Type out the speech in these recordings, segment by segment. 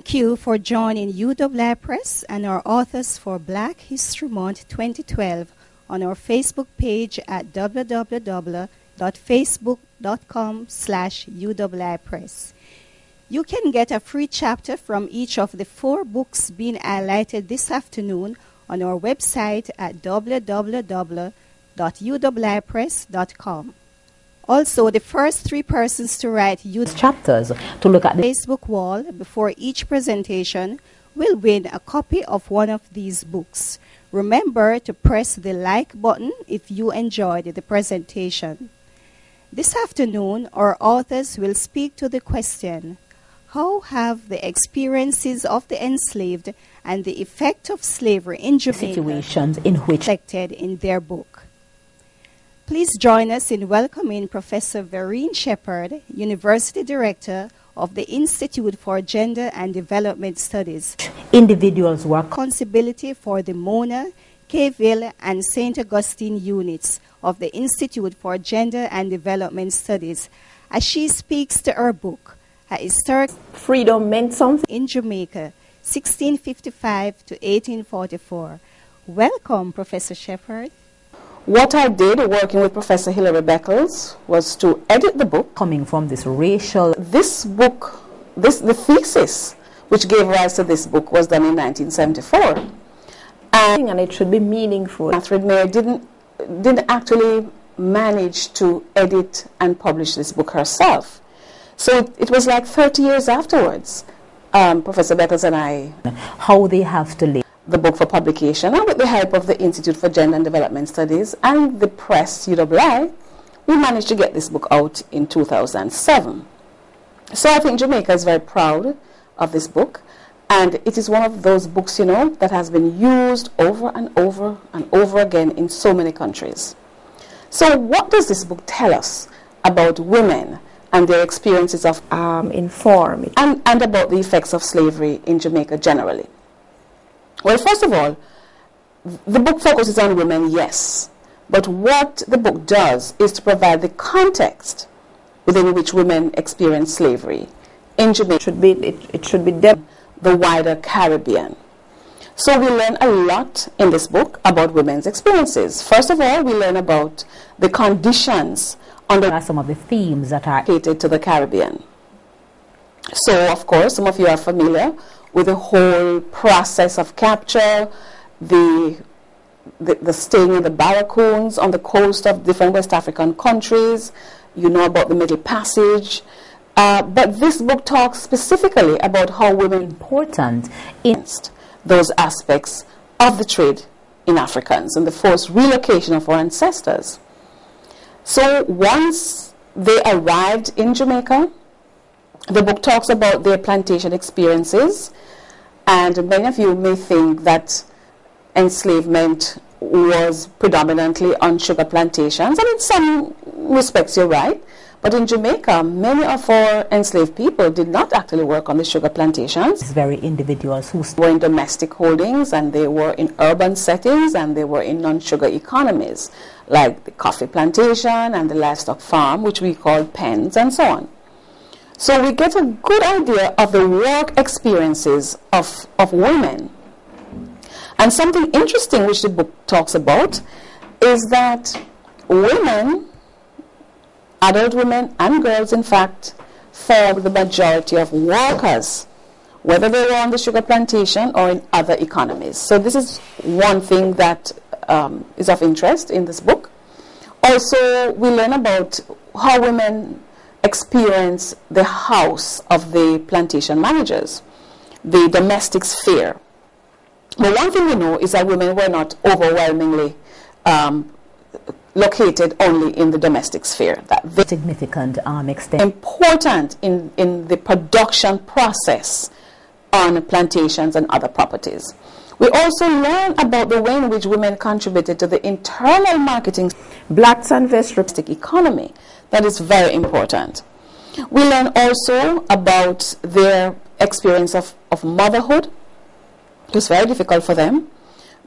Thank you for joining UWI Press and our authors for Black History Month 2012 on our Facebook page at www.facebook.com/UWI Press. You can get a free chapter from each of the 4 books being highlighted this afternoon on our website at www.uwipress.com. Also, the first 3 persons to write chapters to look at the Facebook wall before each presentation will win a copy of one of these books. Remember to press the like button if you enjoyed the presentation. This afternoon, our authors will speak to the question, how have the experiences of the enslaved and the effect of slavery in Jamaica situations in which reflected in their book? Please join us in welcoming Professor Vereen Shepherd, University Director of the Institute for Gender and Development Studies. individuals were Responsibility for the Mona, Kayville, and St. Augustine units of the Institute for Gender and Development Studies as she speaks to her book, A Historic Freedom Meant Something in Jamaica, 1655 to 1844. Welcome, Professor Shepherd. What I did working with Professor Hilary Beckles was to edit the book. coming from this racial This book, the thesis which gave rise to this book was done in 1974. And it should be meaningful. Catherine Mayer didn't actually manage to edit and publish this book herself. So it was like 30 years afterwards, Professor Beckles and I, how they have to live. the book for publication, and with the help of the Institute for Gender and Development Studies and the press, UWI, we managed to get this book out in 2007. So I think Jamaica is very proud of this book, and it is one of those books, that has been used over and over and over again in so many countries. So what does this book tell us about women and their experiences of inform and about the effects of slavery in Jamaica generally? Well, first of all, the book focuses on women, yes. But what the book does is to provide the context within which women experience slavery in Jamaica, it should be the wider Caribbean. So we learn a lot in this book about women's experiences. First of all, we learn about the conditions under Some of the themes that are related to the Caribbean. So, of course, some of you are familiar with the whole process of capture, the staying in the barracoons on the coast of different West African countries. You know about the Middle Passage. But this book talks specifically about how women important in those aspects of the trade in Africans and the forced relocation of our ancestors. So once they arrived in Jamaica, the book talks about their plantation experiences, and many of you may think that enslavement was predominantly on sugar plantations, and in some respects you're right, but in Jamaica, many of our enslaved people did not actually work on the sugar plantations. It's very individuals who Were in domestic holdings, and they were in urban settings, and they were in non-sugar economies, like the coffee plantation and the livestock farm, which we call pens, and so on. So we get a good idea of the work experiences of women. And something interesting which the book talks about is that women, adult women and girls in fact, form the majority of workers, whether they were on the sugar plantation or in other economies. So this is one thing that is of interest in this book. Also, we learn about how women experience the house of the plantation managers, the domestic sphere. But one thing we know is that women were not overwhelmingly located only in the domestic sphere. That they significant extent important in the production process on plantations and other properties. We also learn about the way in which women contributed to the internal marketing blacks and vested economy. That is very important. We learn also about their experience of motherhood. It was very difficult for them,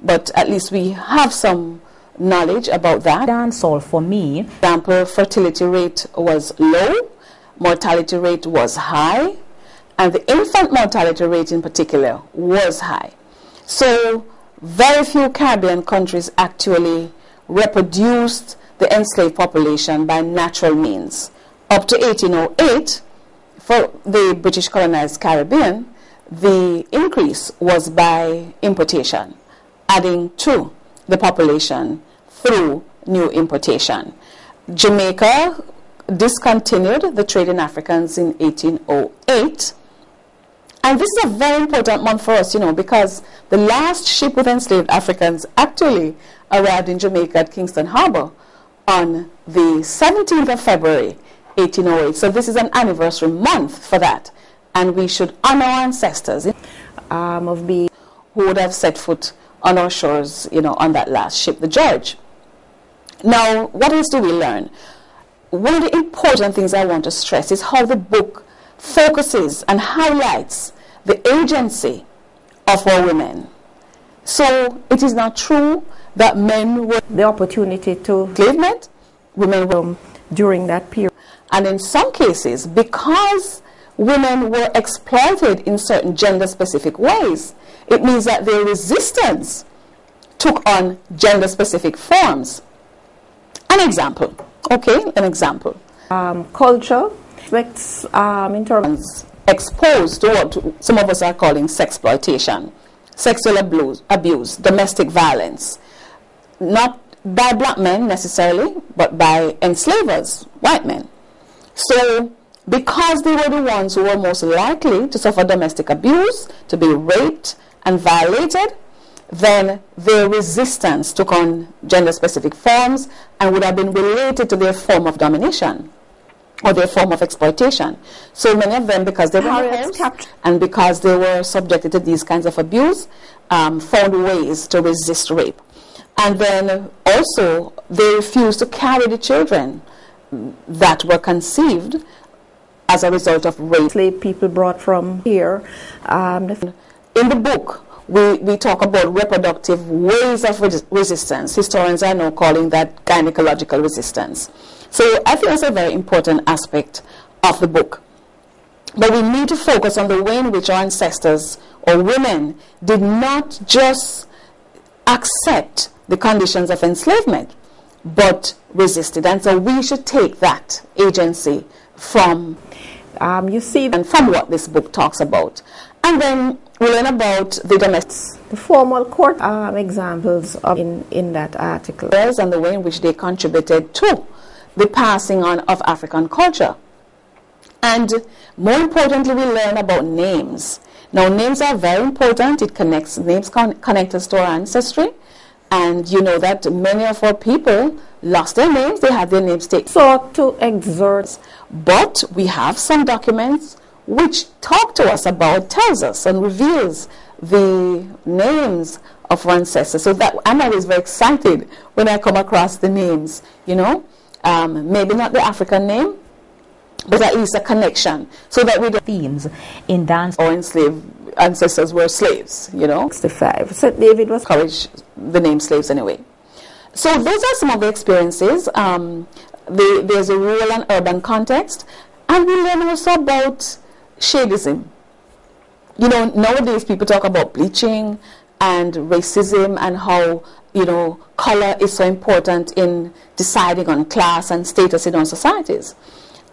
but at least we have some knowledge about that. dancehall for me. For example, fertility rate was low, mortality rate was high, and the infant mortality rate in particular was high. So very few Caribbean countries actually reproduced the enslaved population by natural means. Up to 1808, for the British colonized Caribbean, the increase was by importation, adding to the population through new importation. Jamaica discontinued the trade in Africans in 1808. And this is a very important month for us, because the last ship with enslaved Africans actually arrived in Jamaica at Kingston Harbor on the 17th of February, 1808. So this is an anniversary month for that. And we should honor our ancestors who would have set foot on our shores, on that last ship, the George. Now, what else do we learn? One of the important things I want to stress is how the book focuses and highlights the agency of our women. So it is not true that men were The opportunity to enslavement, women were, during that period. and in some cases, because women were exploited in certain gender-specific ways, it means that their resistance took on gender-specific forms. An example, Culture aspects in terms exposed to what some of us are calling sexploitation, sexual abuse, domestic violence, not by black men necessarily, but by enslavers, white men. So because they were the ones who were most likely to suffer domestic abuse, to be raped and violated, then their resistance took on gender-specific forms and would have been related to their form of domination or their form of exploitation. So many of them, because they were homes and because they were subjected to these kinds of abuse, found ways to resist rape. And then also they refused to carry the children that were conceived as a result of rape. slave people brought from here. In the book, we talk about reproductive ways of resistance. Historians are now calling that gynecological resistance. So I think that's a very important aspect of the book. But we need to focus on the way in which our ancestors or women did not just accept the conditions of enslavement, but resisted. And so we should take that agency from You see and from what this book talks about. And then we learn about the domestic the formal court examples in that article. and the way in which they contributed to the passing on of African culture. And more importantly, we learn about names. Now, names are very important. Names connect us to our ancestry. And you know that many of our people lost their names. They had their names taken. So to exert, But we have some documents which talk to us about, tells us and reveals the names of our ancestors. So that I'm always very excited when I come across the names, maybe not the African name, but at least a connection, so that we don't themes in dance. our enslaved ancestors were slaves, 65. St. David was encourage the name slaves anyway. So those are some of the experiences. There's a rural and urban context, and we learn also about shadism. Nowadays people talk about bleaching and racism and how, color is so important in deciding on class and status in our societies.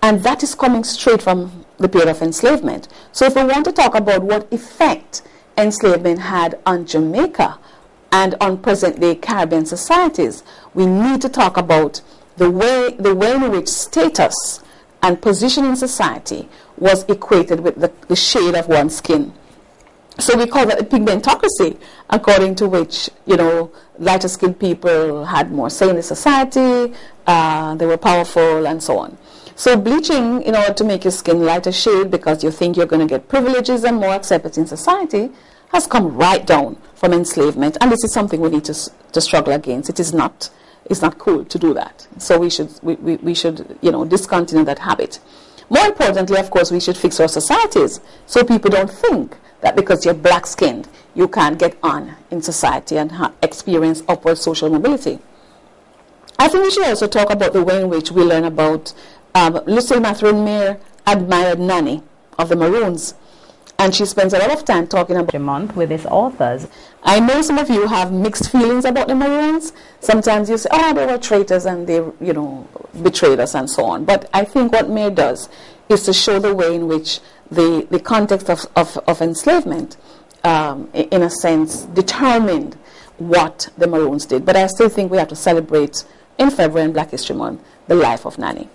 And that is coming straight from the period of enslavement. So if we want to talk about what effect enslavement had on Jamaica and on present-day Caribbean societies, we need to talk about the way in which status and position in society was equated with the shade of one's skin. So we call that the pigmentocracy, according to which, lighter-skinned people had more say in the society, they were powerful, and so on. So bleaching, in order to make your skin lighter shade because you think you're going to get privileges and more acceptance in society, has come right down from enslavement. And this is something we need to struggle against. It's not cool to do that. So we should discontinue that habit. More importantly, of course, we should fix our societies so people don't think that because you're black-skinned, you can't get on in society and experience upward social mobility. I think we should also talk about the way in which we learn about Lucille Mathurin Mayer admired Nanny of the Maroons. And she spends a lot of time talking about a month with its authors. I know some of you have mixed feelings about the Maroons. Sometimes you say, oh, they were traitors and they, betrayed us and so on. But I think what May does is to show the way in which the context of enslavement, in a sense, determined what the Maroons did. But I still think we have to celebrate in February and Black History Month the life of Nanny.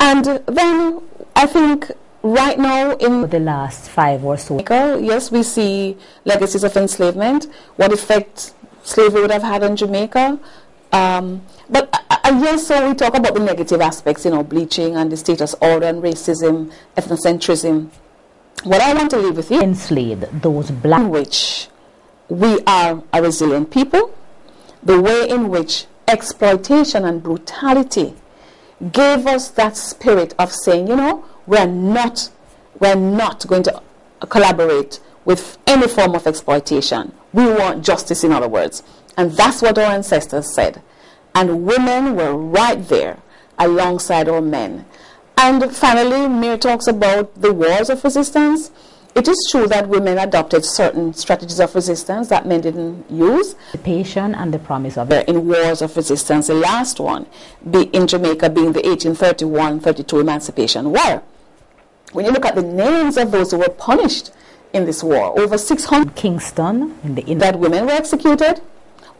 And then I think right now in For the last 5 or so. Jamaica, yes, we see legacies of enslavement, what effect slavery would have had on Jamaica. But yes, so we talk about the negative aspects, bleaching and the status order and racism, ethnocentrism. What I want to leave with you, Enslaved those black. in which we are a resilient people, the way in which exploitation and brutality gave us that spirit of saying, we're not going to collaborate with any form of exploitation. We want justice, in other words. And that's what our ancestors said. And women were right there alongside our men. And finally, Mir talks about the wars of resistance. It is true that women adopted certain strategies of resistance that men didn't use. Participation and the promise of it. In wars of resistance, the last one in Jamaica being the 1831-32 Emancipation War. When you look at the names of those who were punished in this war, over 600 Kingston in the that women were executed,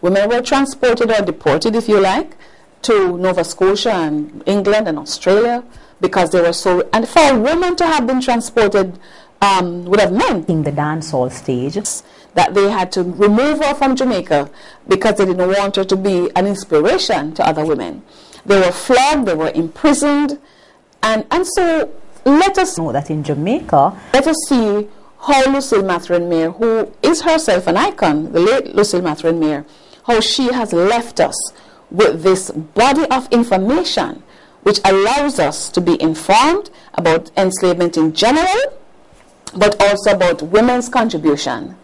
women were transported or deported, if you like, to Nova Scotia and England and Australia because they were so. And for a woman to have been transported would have meant in the dancehall stage that they had to remove her from Jamaica because they didn't want her to be an inspiration to other women. They were flogged, they were imprisoned, and so let us know that in Jamaica, let us see how Lucille Mathurin Mayer, who is herself an icon, the late Lucille Mathurin Mayer, how she has left us with this body of information which allows us to be informed about enslavement in general, but also about women's contribution.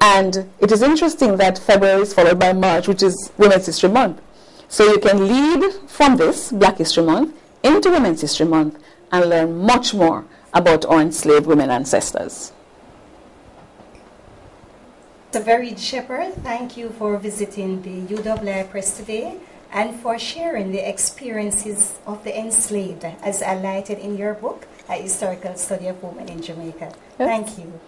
And it is interesting that February is followed by March, which is Women's History Month. So you can lead from this, Black History Month, into Women's History Month and learn much more about our enslaved women ancestors. So very Shepherd, thank you for visiting the UWI Press today and for sharing the experiences of the enslaved as highlighted in your book, A Historical Study of Women in Jamaica. Yes. Thank you.